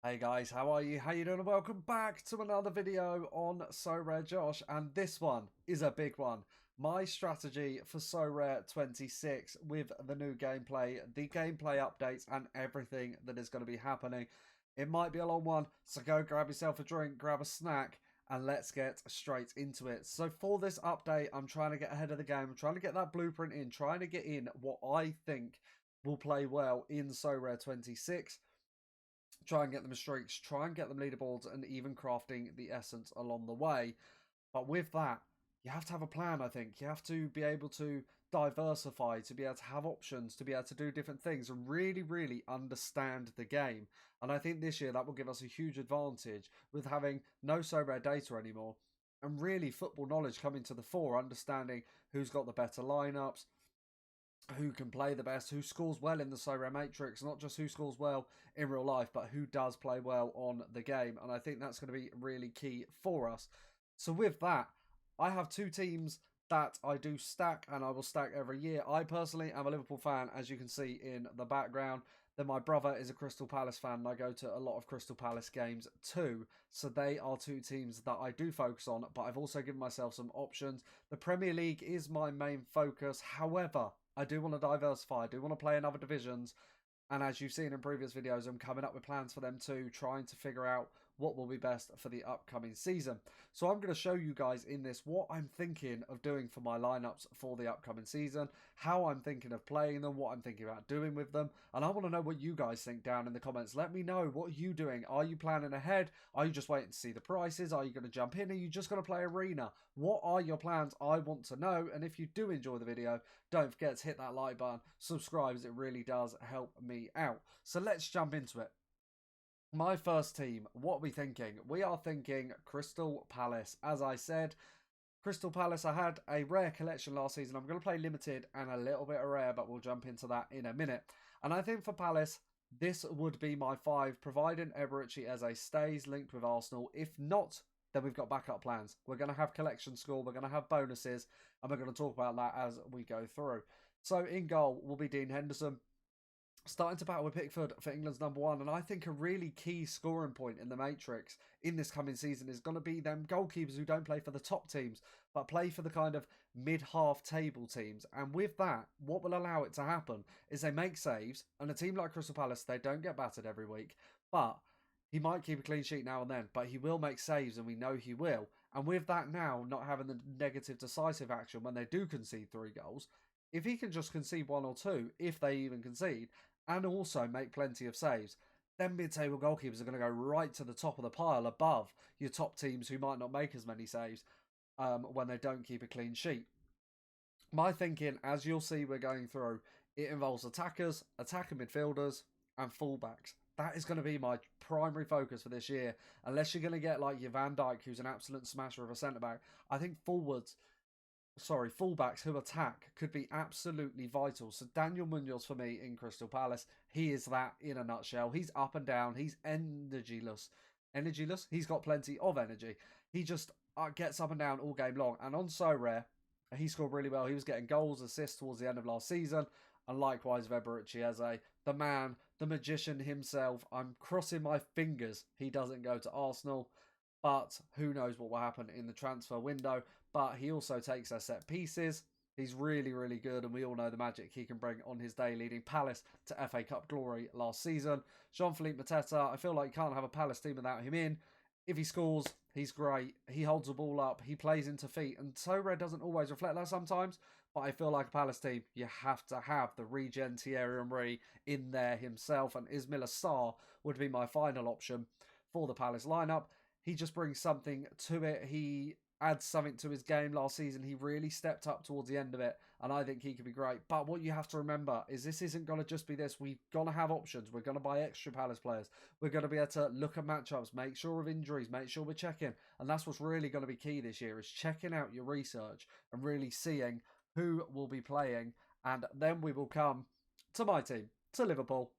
Hey guys, how are you? How you doing? And welcome back to another video on Sorare Josh, and this one is a big one. My strategy for Sorare 26 with the new gameplay, the gameplay updates, and everything that is going to be happening. It might be a long one, so go grab yourself a drink, grab a snack, and let's get straight into it. So for this update, I'm trying to get ahead of the game. I'm trying to get that blueprint in, trying to get in what I think will play well in Sorare 26. Try and get them streaks, try and get them leaderboards, and even crafting the essence along the way. But with that, you have to have a plan, I think. You have to be able to diversify, to be able to have options, to be able to do different things, and really, really understand the game. And I think this year that will give us a huge advantage with having no so rare data anymore. And really, football knowledge coming to the fore, understanding who's got the better lineups, who can play the best, who scores well in the Sorare Matrix, not just who scores well in real life, but who does play well on the game. And I think that's going to be really key for us. So with that, I have two teams that I do stack, and I will stack every year. I personally am a Liverpool fan, as you can see in the background. Then my brother is a Crystal Palace fan, and I go to a lot of Crystal Palace games too. So they are two teams that I do focus on, but I've also given myself some options. The Premier League is my main focus. However, I do want to diversify. I do want to play in other divisions. And as you've seen in previous videos, I'm coming up with plans for them too, trying to figure out what will be best for the upcoming season. So I'm going to show you guys in this what I'm thinking of doing for my lineups for the upcoming season, how I'm thinking of playing them, what I'm thinking about doing with them. And I want to know what you guys think down in the comments. Let me know, what are you doing? Are you planning ahead? Are you just waiting to see the prices? Are you going to jump in? Are you just going to play arena? What are your plans? I want to know. And if you do enjoy the video, don't forget to hit that like button, subscribe, as it really does help me out. So let's jump into it. My first team, what are we thinking? We are thinking Crystal Palace. As I said, Crystal Palace, I had a rare collection last season. I'm going to play limited and a little bit of rare, but we'll jump into that in a minute. And I think for Palace, this would be my five, providing Eberici as a stays linked with Arsenal. If not, then we've got backup plans. We're going to have collection score, we're going to have bonuses, and we're going to talk about that as we go through. So in goal will be Dean Henderson, starting to battle with Pickford for England's number one. And I think a really key scoring point in the Matrix in this coming season is going to be them goalkeepers who don't play for the top teams, but play for the kind of mid-half table teams. And with that, what will allow it to happen is they make saves, and a team like Crystal Palace, they don't get battered every week, but he might keep a clean sheet now and then, but he will make saves, and we know he will. And with that now, not having the negative decisive action when they do concede 3 goals, if he can just concede 1 or 2, if they even concede, and also make plenty of saves, then mid-table goalkeepers are going to go right to the top of the pile above your top teams who might not make as many saves when they don't keep a clean sheet. My thinking, as you'll see we're going through, it involves attackers, attacker midfielders, and fullbacks. That is going to be my primary focus for this year. Unless you're going to get like your Van Dijk, who's an absolute smasher of a centre-back, I think fullbacks who attack could be absolutely vital. So Daniel Munoz for me in Crystal Palace, he is that in a nutshell. He's up and down. He's energyless. Energyless? He's got plenty of energy. He just gets up and down all game long. And on Sorare, he scored really well. He was getting goals, assists towards the end of last season. And likewise, Eberici, the man, the magician himself. I'm crossing my fingers he doesn't go to Arsenal. But who knows what will happen in the transfer window. But he also takes their set pieces. He's really, really good, and we all know the magic he can bring on his day, leading Palace to FA Cup glory last season. Jean-Philippe Mateta, I feel like you can't have a Palace team without him in. If he scores, he's great. He holds the ball up. He plays into feet. And Sorare doesn't always reflect that sometimes, but I feel like a Palace team, you have to have the regen Thierry Henry in there himself. And Ismaila Sarr would be my final option for the Palace lineup. He just brings something to it. He adds something to his game last season. He really stepped up towards the end of it, and I think he could be great. But what you have to remember is this isn't going to just be this. We're going to have options. We're going to buy extra Palace players. We're going to be able to look at matchups, make sure of injuries, make sure we're checking. And that's what's really going to be key this year, is checking out your research and really seeing who will be playing. And then we will come to my team, to Liverpool.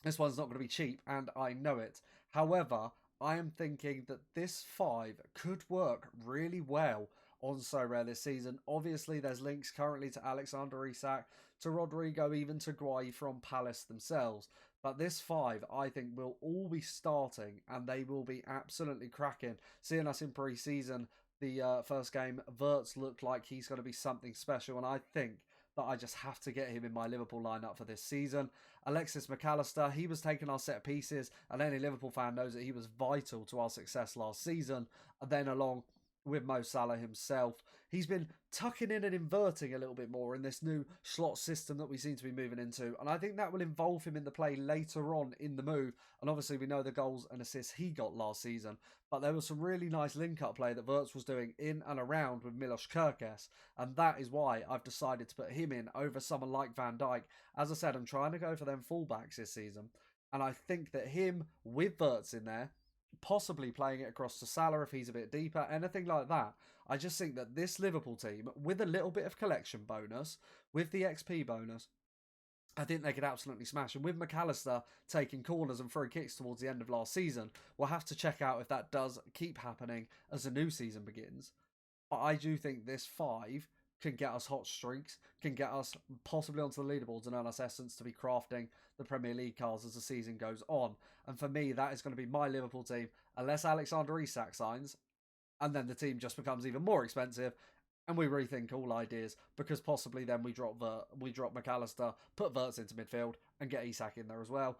This one's not going to be cheap, and I know it. However, I am thinking that this 5 could work really well on Sorare this season. Obviously, there's links currently to Alexander Isak, to Rodrigo, even to Guay from Palace themselves. But this five, I think, will all be starting and they will be absolutely cracking. Seeing us in pre-season, the first game, Wirtz looked like he's going to be something special. And I think that I just have to get him in my Liverpool lineup for this season. Alexis McAllister, he was taking our set pieces, and any Liverpool fan knows that he was vital to our success last season. And then along with Mo Salah himself, he's been tucking in and inverting a little bit more in this new slot system that we seem to be moving into. And I think that will involve him in the play later on in the move. And obviously we know the goals and assists he got last season. But there was some really nice link-up play that Wirtz was doing in and around with Milos Kerkez. And that is why I've decided to put him in over someone like Van Dijk. As I said, I'm trying to go for them fullbacks this season. And I think that him with Wirtz in there, possibly playing it across to Salah if he's a bit deeper, anything like that. I just think that this Liverpool team, with a little bit of collection bonus, with the XP bonus, I think they could absolutely smash. And with McAllister taking corners and free kicks towards the end of last season, we'll have to check out if that does keep happening as the new season begins. But I do think this five can get us hot streaks, can get us possibly onto the leaderboards and earn us essence to be crafting the Premier League cards as the season goes on. And for me, that is going to be my Liverpool team, unless Alexander Isak signs, and then the team just becomes even more expensive, and we rethink all ideas, because possibly then we drop McAllister, put Wirtz into midfield, and get Isak in there as well.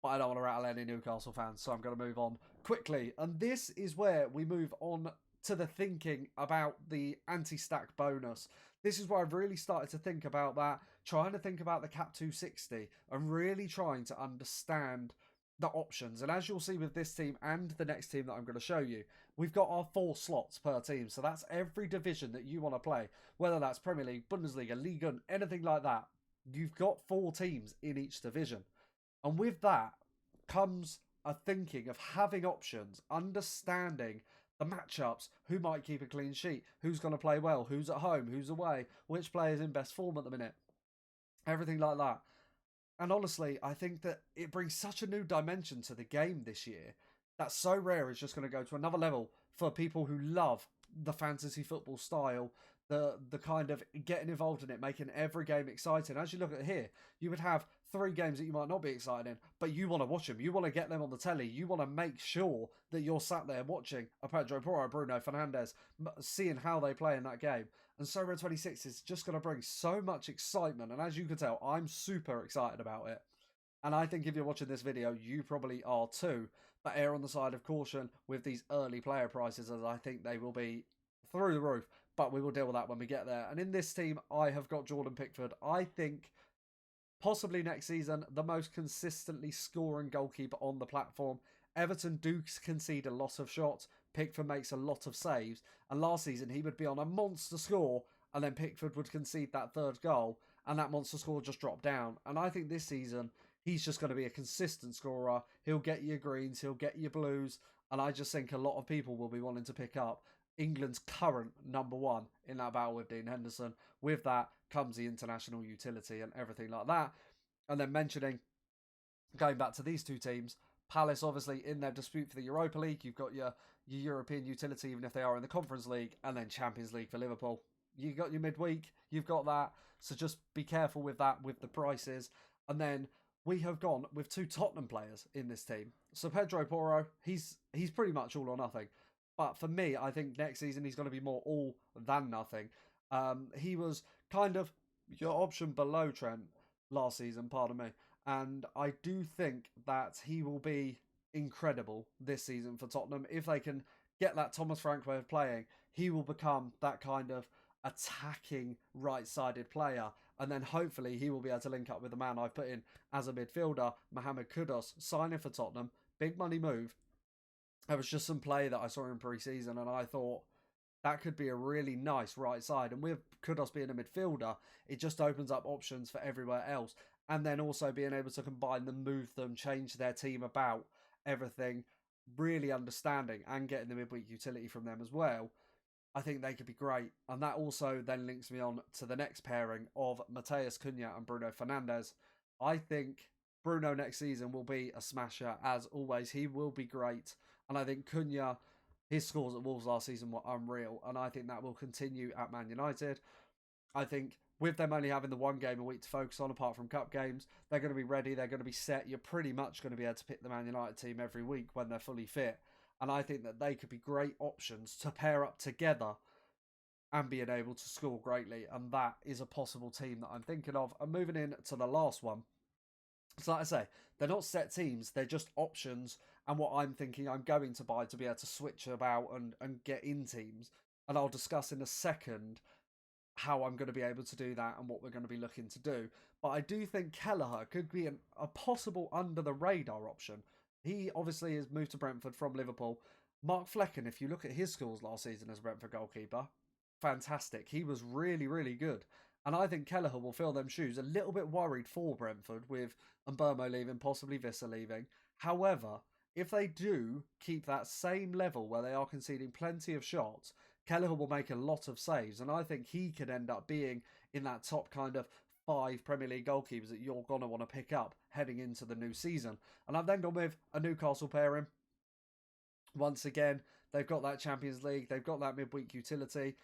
But I don't want to rattle any Newcastle fans, so I'm going to move on quickly. And this is where we move on to the thinking about the anti-stack bonus. This is where I've really started to think about that, trying to think about the cap 260 and really trying to understand the options. And as you'll see with this team and the next team that I'm going to show you, we've got our 4 slots per team. So that's every division that you want to play, whether that's Premier League, Bundesliga, Liga, anything like that. You've got 4 teams in each division. And with that comes a thinking of having options, understanding the matchups, who might keep a clean sheet, who's going to play well, who's at home, who's away, which player's in best form at the minute, everything like that. And honestly, I think that it brings such a new dimension to the game this year that Sorare is just going to go to another level for people who love the fantasy football style, the kind of getting involved in it, making every game exciting. As you look at here, you would have 3 games that you might not be excited in, but you want to watch them. You want to get them on the telly. You want to make sure that you're sat there watching a Pedro Porro, Bruno Fernandes, seeing how they play in that game. And Sorare 26 is just going to bring so much excitement. And as you can tell, I'm super excited about it. And I think if you're watching this video, you probably are too. But err on the side of caution with these early player prices, as I think they will be through the roof. But we will deal with that when we get there. And in this team, I have got Jordan Pickford. I think possibly next season, the most consistently scoring goalkeeper on the platform. Everton do concede a lot of shots. Pickford makes a lot of saves. And last season, he would be on a monster score, and then Pickford would concede that 3rd goal, and that monster score just dropped down. And I think this season, he's just going to be a consistent scorer. He'll get you greens, he'll get you blues, and I just think a lot of people will be wanting to pick up England's current number 1 in that battle with Dean Henderson. With that comes the international utility and everything like that. And then going back to these 2 teams, Palace obviously in their dispute for the Europa League. You've got your European utility, even if they are in the Conference League, and then Champions League for Liverpool. You got your midweek, you've got that. So just be careful with that, with the prices. And then we have gone with 2 Tottenham players in this team. So Pedro Porro, he's pretty much all or nothing. But for me, I think next season he's going to be more all than nothing. He was kind of your option below Trent last season, pardon me. And I do think that he will be incredible this season for Tottenham. If they can get that Thomas Frank way of playing, he will become that kind of attacking right-sided player. And then hopefully he will be able to link up with the man I've put in as a midfielder, Mohamed Kudus, signing for Tottenham. Big money move. There was just some play that I saw in pre-season, and I thought that could be a really nice right side. And with Kudus being a midfielder, it just opens up options for everywhere else. And then also being able to combine them, move them, change their team about, everything, really understanding and getting the midweek utility from them as well. I think they could be great. And that also then links me on to the next pairing of Matheus Cunha and Bruno Fernandes. I think Bruno next season will be a smasher, as always. He will be great. And I think Cunha, his scores at Wolves last season were unreal. And I think that will continue at Man United. I think with them only having the one game a week to focus on apart from cup games, they're going to be ready, they're going to be set. You're pretty much going to be able to pick the Man United team every week when they're fully fit. And I think that they could be great options to pair up together and being able to score greatly. And that is a possible team that I'm thinking of. And moving in to the last one. So like I say, they're not set teams, they're just options and what I'm thinking I'm going to buy to be able to switch about and get in teams. And I'll discuss in a second how I'm going to be able to do that and what we're going to be looking to do. But I do think Kelleher could be a possible under-the-radar option. He obviously has moved to Brentford from Liverpool. Mark Flecken, if you look at his scores last season as a Brentford goalkeeper, fantastic. He was really, really good. And I think Kelleher will fill them shoes. A little bit worried for Brentford with Mbermo leaving, possibly Vissa leaving. However, if they do keep that same level where they are conceding plenty of shots, Kelleher will make a lot of saves. And I think he could end up being in that top kind of 5 Premier League goalkeepers that you're going to want to pick up heading into the new season. And I've then gone with a Newcastle pairing. Once again, they've got that Champions League. They've got that midweek utility.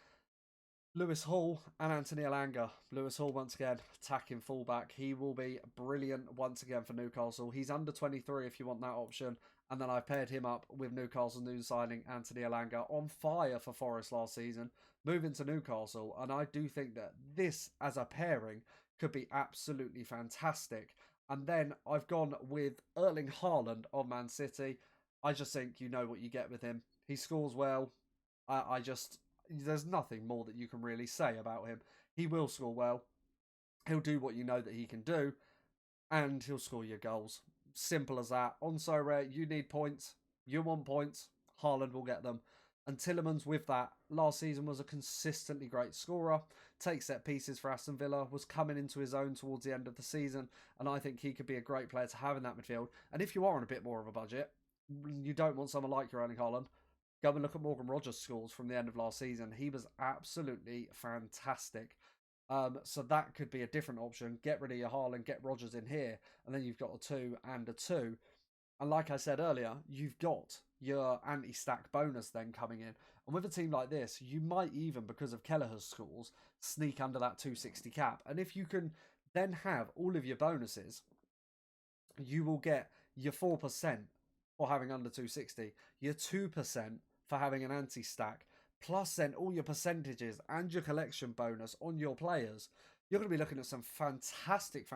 Lewis Hall and Anthony Elanga. Lewis Hall, once again, attacking fullback. He will be brilliant once again for Newcastle. He's under 23 if you want that option. And then I paired him up with Newcastle's new signing, Anthony Elanga, on fire for Forest last season, moving to Newcastle. And I do think that this, as a pairing, could be absolutely fantastic. And then I've gone with Erling Haaland of Man City. I just think you know what you get with him. He scores well. There's nothing more that you can really say about him. He will score well. He'll do what you know that he can do. And he'll score your goals. Simple as that. On Sorare, you need points. You want points. Haaland will get them. And Tielemans with that. Last season was a consistently great scorer. Takes set pieces for Aston Villa. Was coming into his own towards the end of the season. And I think he could be a great player to have in that midfield. And if you are on a bit more of a budget, you don't want someone like your Erling Haaland, go and look at Morgan Rogers' scores from the end of last season. He was absolutely fantastic. So that could be a different option. Get rid of your Haaland, get Rogers in here, and then you've got a 2 and a 2. And like I said earlier, you've got your anti-stack bonus then coming in. And with a team like this, you might even, because of Kelleher's scores, sneak under that 260 cap. And if you can then have all of your bonuses, you will get your 4% for having under 260, your 2% for having an anti-stack, plus then all your percentages and your collection bonus on your players. You're going to be looking at some fantastic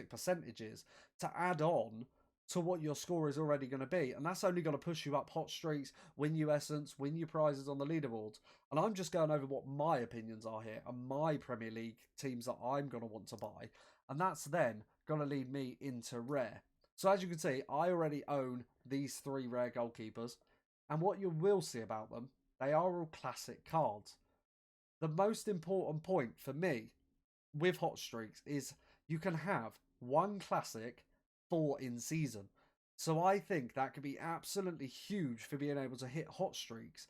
percentages to add on to what your score is already going to be. And that's only going to push you up hot streaks, win you essence, win you prizes on the leaderboards. And I'm just going over what my opinions are here and my Premier League teams that I'm going to want to buy. And that's then going to lead me into rare. So as you can see, I already own these 3 rare goalkeepers. And what you will see about them, they are all classic cards. The most important point for me with hot streaks is you can have 1 classic, 4 in season. So I think that could be absolutely huge for being able to hit hot streaks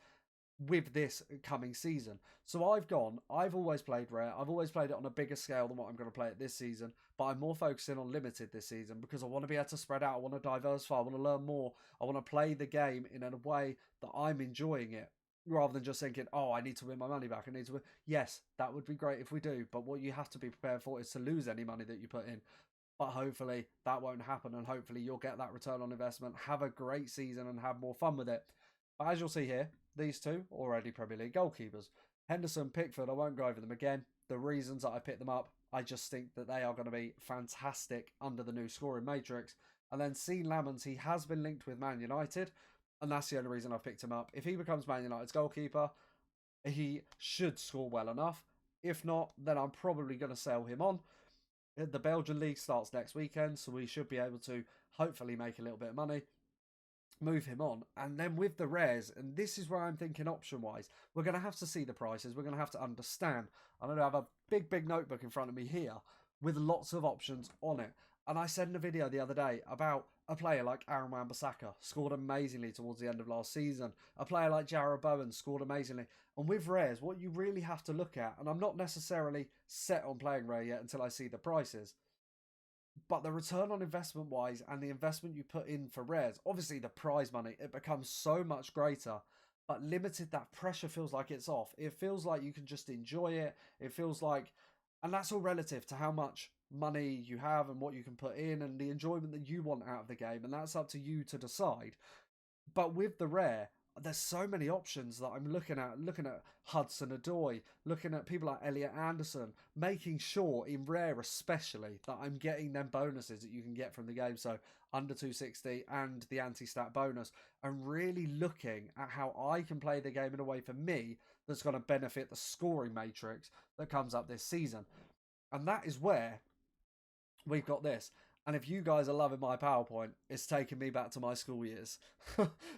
with this coming season. So I've always played rare. I've always played it on a bigger scale than what I'm going to play it this season. But I'm more focusing on limited this season because I want to be able to spread out. I want to diversify. I want to learn more. I want to play the game in a way that I'm enjoying it, rather than just thinking, oh, I need to win my money back. I need to win. Yes, that would be great if we do. But what you have to be prepared for is to lose any money that you put in. But hopefully that won't happen. And hopefully you'll get that return on investment. Have a great season and have more fun with it. But as you'll see here, these 2 already Premier League goalkeepers. Henderson, Pickford, I won't go over them again. The reasons that I picked them up, I just think that they are going to be fantastic under the new scoring matrix. And then Sean Lamons, he has been linked with Man United. And that's the only reason I've picked him up. If he becomes Man United's goalkeeper, he should score well enough. If not, then I'm probably going to sell him on. The Belgian League starts next weekend, so we should be able to hopefully make a little bit of money. Move him on. And then with the rares, and this is where I'm thinking option-wise, we're going to have to see the prices. We're going to have to understand. I'm going to have a big notebook in front of me here with lots of options on it. And I said in a video the other day about a player like Aaron Wan-Bissaka, scored amazingly towards the end of last season. A player like Jarrod Bowen scored amazingly. And with rares, what you really have to look at, and I'm not necessarily set on playing rare yet until I see the prices, but the return on investment wise and the investment you put in for rares, obviously the prize money, it becomes so much greater. But limited, that pressure feels like it's off. It feels like you can just enjoy it. It feels like And that's all relative to how much money you have and what you can put in and the enjoyment that you want out of the game. And that's up to you to decide. But with the rare, there's so many options that I'm looking at Hudson Odoi, looking at people like Elliot Anderson, making sure in rare especially that I'm getting them bonuses that you can get from the game. So under 260 and the anti-stat bonus, and really looking at how I can play the game in a way for me that's going to benefit the scoring matrix that comes up this season. And that is where we've got this. And if you guys are loving my PowerPoint, it's taking me back to my school years.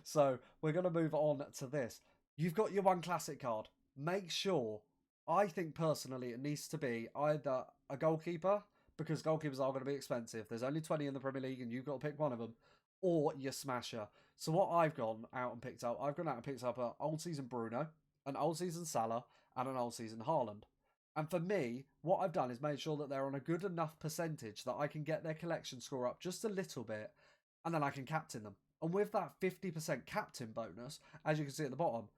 So we're going to move on to this. You've got your one classic card. Make sure, I think personally, it needs to be either a goalkeeper, because goalkeepers are going to be expensive. There's only 20 in the Premier League and you've got to pick one of them, or your smasher. So what I've gone out and picked up, I've gone out and picked up an old season Bruno, an old season Salah, and an old season Haaland. And for me, what I've done is made sure that they're on a good enough percentage that I can get their collection score up just a little bit, and then I can captain them. And with that 50% captain bonus, as you can see at the bottom,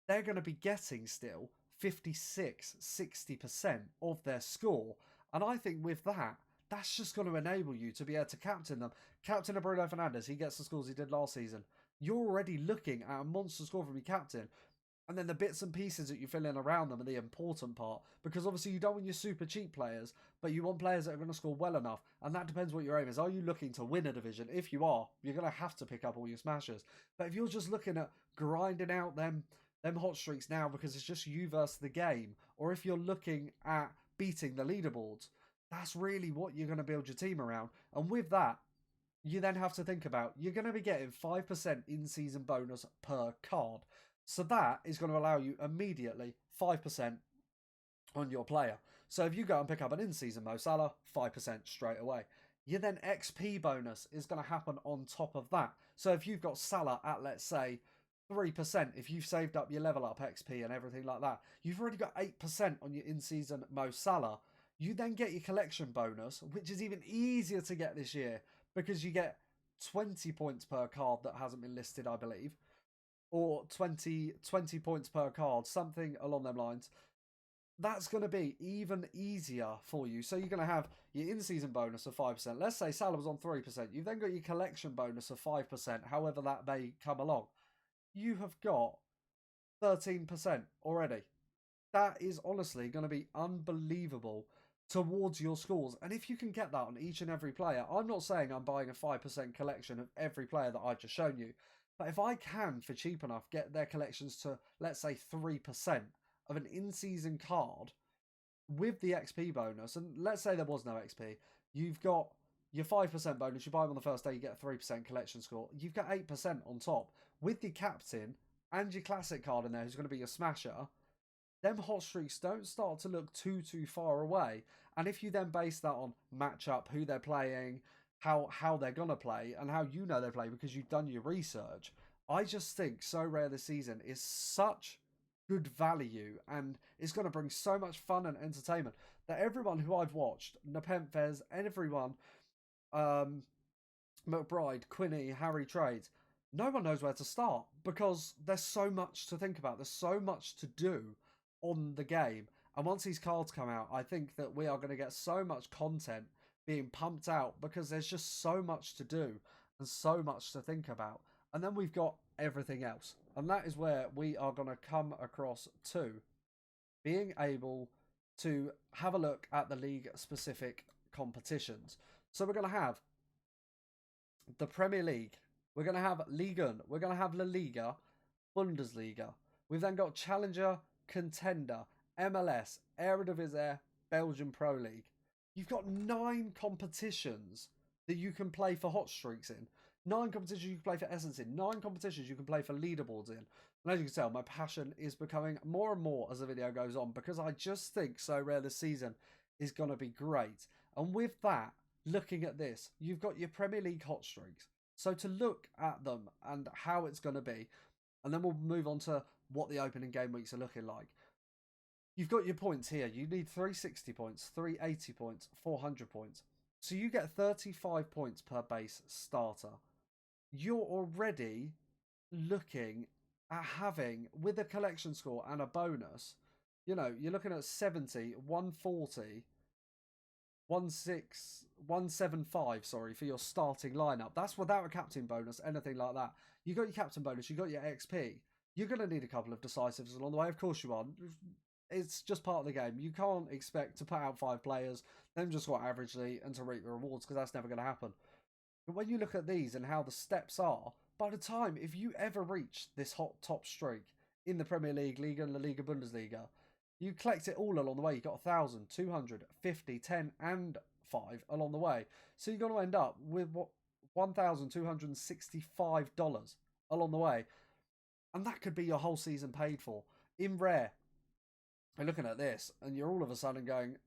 they're going to be getting still 56, 60% of their score. And I think with that, that's just going to enable you to be able to captain them. Captain of Bruno Fernandes, he gets the scores he did last season. You're already looking at a monster score from your captain. And then the bits and pieces that you fill in around them are the important part. Because obviously you don't want your super cheap players, but you want players that are going to score well enough. And that depends what your aim is. Are you looking to win a division? If you are, you're going to have to pick up all your smashers. But if you're just looking at grinding out them hot streaks now because it's just you versus the game, or if you're looking at beating the leaderboards, that's really what you're going to build your team around. And with that, you then have to think about, you're going to be getting 5% in-season bonus per card. So that is going to allow you immediately 5% on your player. So if you go and pick up an in-season Mo Salah, 5% straight away. Your then XP bonus is going to happen on top of that. So if you've got Salah at, let's say, 3%, if you've saved up your level up XP and everything like that, you've already got 8% on your in-season Mo Salah. You then get your collection bonus, which is even easier to get this year because you get 20 points per card that hasn't been listed, I believe, or 20 points per card, something along them lines. That's going to be even easier for you. So you're going to have your in-season bonus of 5%. Let's say Salah was on 3%. You've then got your collection bonus of 5%, however that may come along. You have got 13% already. That is honestly going to be unbelievable towards your scores. And if you can get that on each and every player, I'm not saying I'm buying a 5% collection of every player that I've just shown you, but if I can, for cheap enough, get their collections to, let's say, 3% of an in-season card with the XP bonus, and let's say there was no XP, you've got your 5% bonus, you buy them on the first day, you get a 3% collection score, you've got 8% on top. With your captain and your classic card in there, who's going to be your smasher, them hot streaks don't start to look too far away. And if you then base that on matchup, who they're playing, how they're gonna play, and how you know they play because you've done your research, I just think Sorare this season is such good value and it's going to bring so much fun and entertainment that everyone who I've watched, Nepenthez, everyone, McBride, Quinny, Harry Trades, no one knows where to start because there's so much to think about. There's so much to do on the game. And once these cards come out, I think that we are going to get so much content being pumped out because there's just so much to do and so much to think about. And then we've got everything else. And that is where we are going to come across to being able to have a look at the league-specific competitions. So we're going to have the Premier League. We're going to have Ligue 1. We're going to have La Liga, Bundesliga. We've then got Challenger, Contender, MLS, Eredivisie, Belgian Pro League. You've got 9 competitions that you can play for hot streaks in. 9 competitions you can play for Essence in. 9 competitions you can play for leaderboards in. And as you can tell, my passion is becoming more and more as the video goes on because I just think Sorare this season is going to be great. And with that, looking at this, you've got your Premier League hot streaks. So to look at them and how it's going to be, and then we'll move on to what the opening game weeks are looking like. You've got your points here. You need 360 points, 380 points, 400 points. So you get 35 points per base starter. You're already looking at having, with a collection score and a bonus, you know, you're looking at 70, 140, 175, sorry, for your starting lineup. That's without a captain bonus, anything like that. You got your captain bonus, you got your XP. You're going to need a couple of decisives along the way. Of course you are. It's just part of the game. You can't expect to put out 5 players, then just score averagely and to reap the rewards, because that's never going to happen. But when you look at these and how the steps are, by the time, if you ever reach this hot top streak in the Premier League, Liga, and La Liga, Bundesliga, you collect it all along the way. You got 1,000, 200, 50, 10, and 5 along the way. So you're going to end up with what, $1,265 along the way. And that could be your whole season paid for. In Rare, you're looking at this, and you're all of a sudden going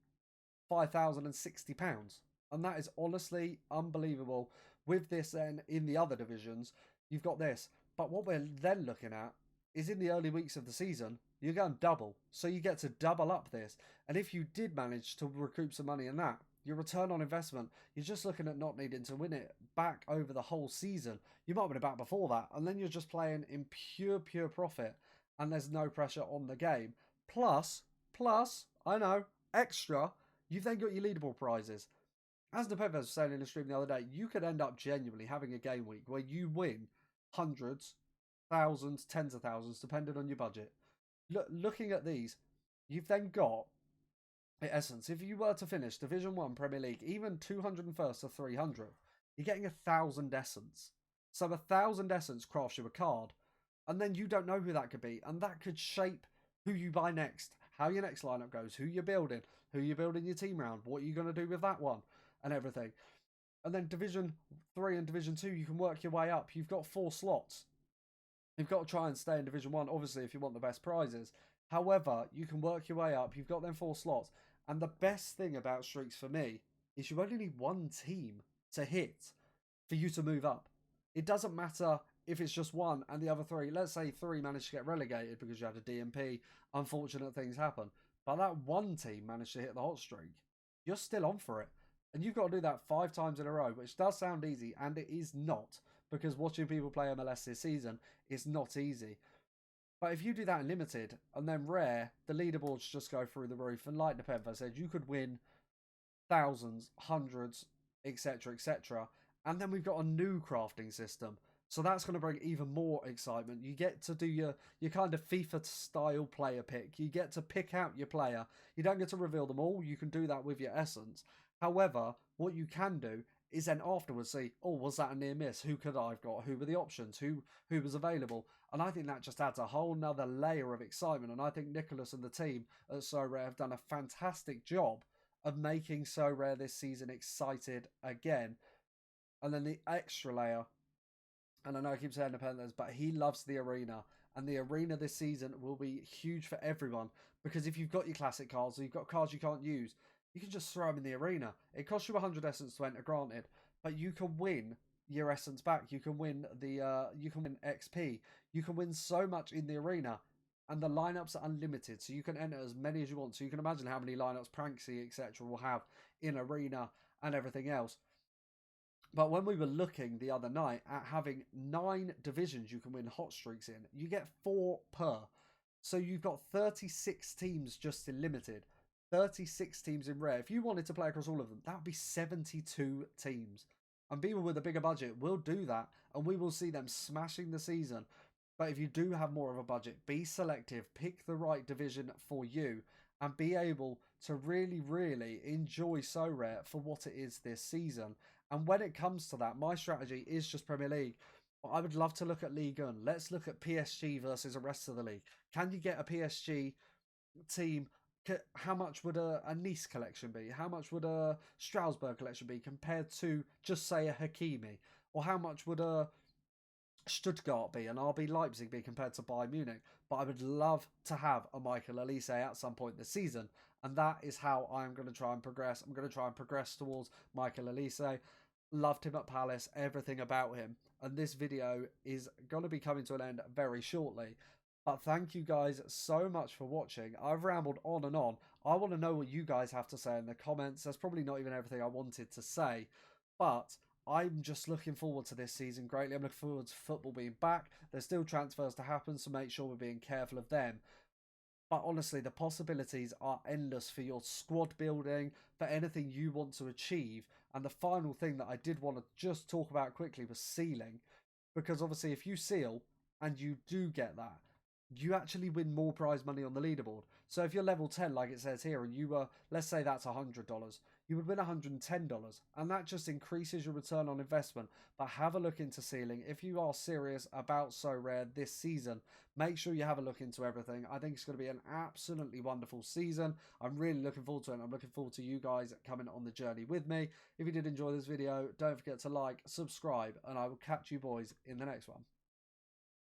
£5,060. And that is honestly unbelievable. With this then, in the other divisions, you've got this. But what we're then looking at is in the early weeks of the season, you're going double. So you get to double up this. And if you did manage to recoup some money in that, your return on investment, you're just looking at not needing to win it back over the whole season. You might have been back before that, and then you're just playing in pure profit, and there's no pressure on the game. Plus, I know, extra, you've then got your leaderboard prizes. As Nepenthes was saying in the stream the other day, you could end up genuinely having a game week where you win hundreds, thousands, tens of thousands, depending on your budget. Looking at these, you've then got, in essence, if you were to finish Division 1 Premier League, even 201st to 300th, you're getting 1,000 essence. So 1,000 essence crafts you a card, and then you don't know who that could be, and that could shape who you buy next, how your next lineup goes, who you're building your team around, what you're going to do with that one, and everything. And then Division 3 and Division 2, you can work your way up. You've got 4 slots. You've got to try and stay in Division 1, obviously, if you want the best prizes. However, you can work your way up. You've got them 4 slots. And the best thing about streaks for me is you only need one team to hit for you to move up. It doesn't matter if it's just one and the other 3. Let's say 3 managed to get relegated because you had a DMP. Unfortunate things happen. But that one team managed to hit the hot streak. You're still on for it. And you've got to do that 5 times in a row, which does sound easy, and it is not. Because watching people play MLS this season is not easy. But if you do that in Limited, and then Rare, the leaderboards just go through the roof. And like Nepenthes said, you could win thousands, hundreds, etc., etc. And then we've got a new crafting system. So that's going to bring even more excitement. You get to do your kind of FIFA-style player pick. You get to pick out your player. You don't get to reveal them all. You can do that with your essence. However, what you can do is then afterwards see, oh, was that a near miss? Who could I have got? Who were the options? Who was available? And I think that just adds a whole nother layer of excitement. And I think Nicholas and the team at Sorare have done a fantastic job of making Sorare this season excited again. And then the extra layer, and I know I keep saying Independence, but he loves the arena. And the arena this season will be huge for everyone. Because if you've got your classic cards, or you've got cards you can't use, you can just throw them in the arena. It costs you 100 essence to enter, granted, but you can win your essence back. You can win you can win XP. You can win so much in the arena, and the lineups are unlimited, so you can enter as many as you want. So you can imagine how many lineups Pranksy, etc., will have in arena and everything else. But when we were looking the other night at having 9 divisions you can win hot streaks in, you get 4 per. So you've got 36 teams just in Limited. 36 teams in Rare. If you wanted to play across all of them, that would be 72 teams. And people with a bigger budget will do that, and we will see them smashing the season. But if you do have more of a budget, be selective, pick the right division for you, and be able to really enjoy Sorare for what it is this season. And when it comes to that, my strategy is just Premier League. But I would love to look at Ligue 1. Let's look at PSG versus the rest of the league. Can you get a PSG team? How much would a Nice collection be? How much would a Strasbourg collection be compared to, just say, a Hakimi? Or how much would a Stuttgart be and RB Leipzig be compared to Bayern Munich? But I would love to have a Michael Elise at some point this season. And that is how I'm going to try and progress. I'm going to try and progress towards Michael Elise. Loved him at Palace, everything about him. And this video is going to be coming to an end very shortly. But thank you guys so much for watching. I've rambled on and on. I want to know what you guys have to say in the comments. That's probably not even everything I wanted to say. But I'm just looking forward to this season greatly. I'm looking forward to football being back. There's still transfers to happen, so make sure we're being careful of them. But honestly, the possibilities are endless for your squad building, for anything you want to achieve. And the final thing that I did want to just talk about quickly was sealing. Because obviously, if you seal and you do get that, you actually win more prize money on the leaderboard. So if you're level 10, like it says here, and you were, let's say that's $100, you would win $110. And that just increases your return on investment. But have a look into sealing. If you are serious about Sorare this season, make sure you have a look into everything. I think it's going to be an absolutely wonderful season. I'm really looking forward to it. I'm looking forward to you guys coming on the journey with me. If you did enjoy this video, don't forget to like, subscribe, and I will catch you boys in the next one.